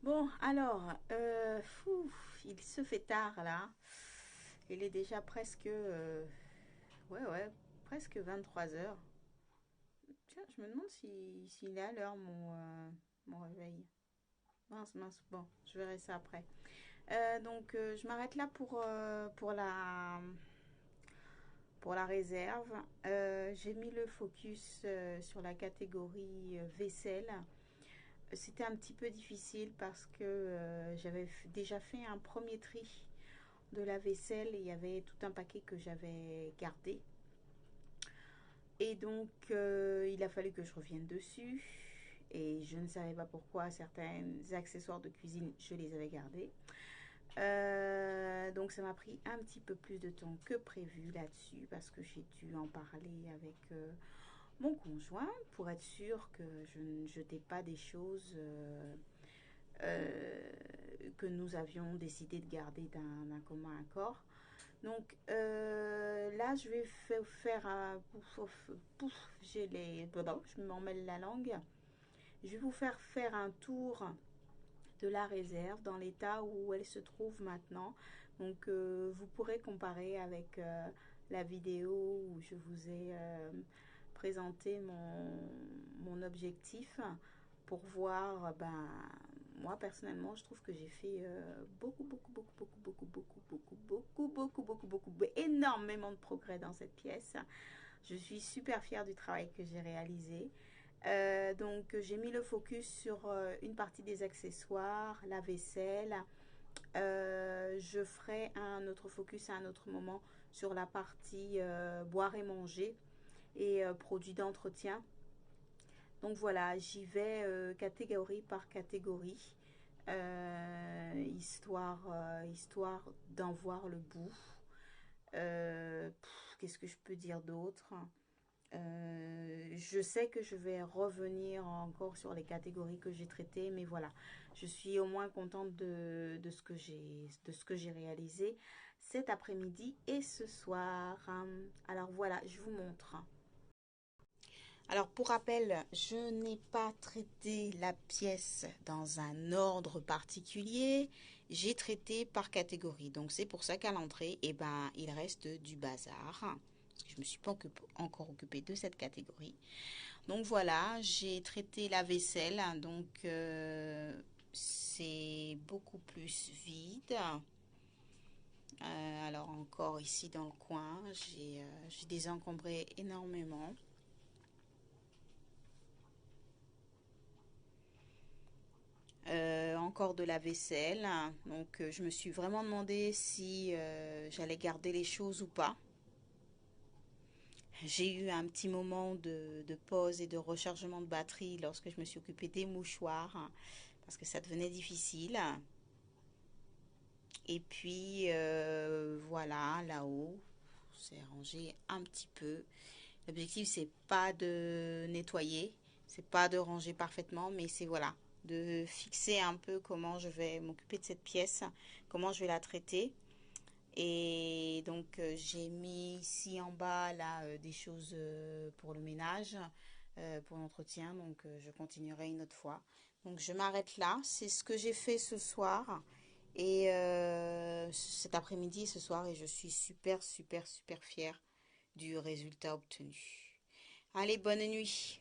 Bon, alors, il se fait tard là. Il est déjà presque, ouais, presque 23 heures. Tiens, je me demande s'il est à l'heure mon réveil. Mince, mince, bon, je verrai ça après. Je m'arrête là pour la réserve. J'ai mis le focus sur la catégorie vaisselle. C'était un petit peu difficile parce que j'avais déjà fait un premier tri de la vaisselle et il y avait tout un paquet que j'avais gardé. Et il a fallu que je revienne dessus. Et je ne savais pas pourquoi certains accessoires de cuisine, je les avais gardés. Donc ça m'a pris un petit peu plus de temps que prévu là-dessus parce que j'ai dû en parler avec mon conjoint pour être sûr que je ne jetais pas des choses euh, que nous avions décidé de garder d'un commun accord. Là, je vais faire un pouf, j'ai les, pardon, je m'en mêle la langue. Je vais vous faire un tour de la réserve dans l'état où elle se trouve maintenant. Vous pourrez comparer avec la vidéo où je vous ai présenté mon objectif pour voir, moi personnellement, je trouve que j'ai fait énormément de progrès dans cette pièce. Je suis super fière du travail que j'ai réalisé. J'ai mis le focus sur une partie des accessoires, la vaisselle. Je ferai un autre focus à un autre moment sur la partie boire et manger et produits d'entretien. Donc voilà, j'y vais catégorie par catégorie, histoire d'en voir le bout. Qu'est-ce que je peux dire d'autre? Je sais que je vais revenir encore sur les catégories que j'ai traitées, mais voilà, je suis au moins contente de ce que j'ai réalisé cet après-midi et ce soir. Alors voilà, je vous montre. Alors pour rappel, je n'ai pas traité la pièce dans un ordre particulier, j'ai traité par catégorie. Donc c'est pour ça qu'à l'entrée, eh ben, il reste du bazar. Parce que je ne me suis pas encore occupée de cette catégorie. Donc voilà, j'ai traité la vaisselle. C'est beaucoup plus vide. Alors encore ici dans le coin, j'ai désencombré énormément. Encore de la vaisselle. Je me suis vraiment demandé si j'allais garder les choses ou pas. J'ai eu un petit moment de pause et de rechargement de batterie lorsque je me suis occupée des mouchoirs parce que ça devenait difficile. Et puis voilà, là-haut, c'est rangé un petit peu. L'objectif, c'est pas de nettoyer, c'est pas de ranger parfaitement, mais c'est voilà, de fixer un peu comment je vais m'occuper de cette pièce, comment je vais la traiter. J'ai mis ici en bas là des choses pour le ménage, pour l'entretien. Je continuerai une autre fois. Donc je m'arrête là. C'est ce que j'ai fait ce soir et cet après-midi et ce soir et je suis super fière du résultat obtenu. Allez, bonne nuit.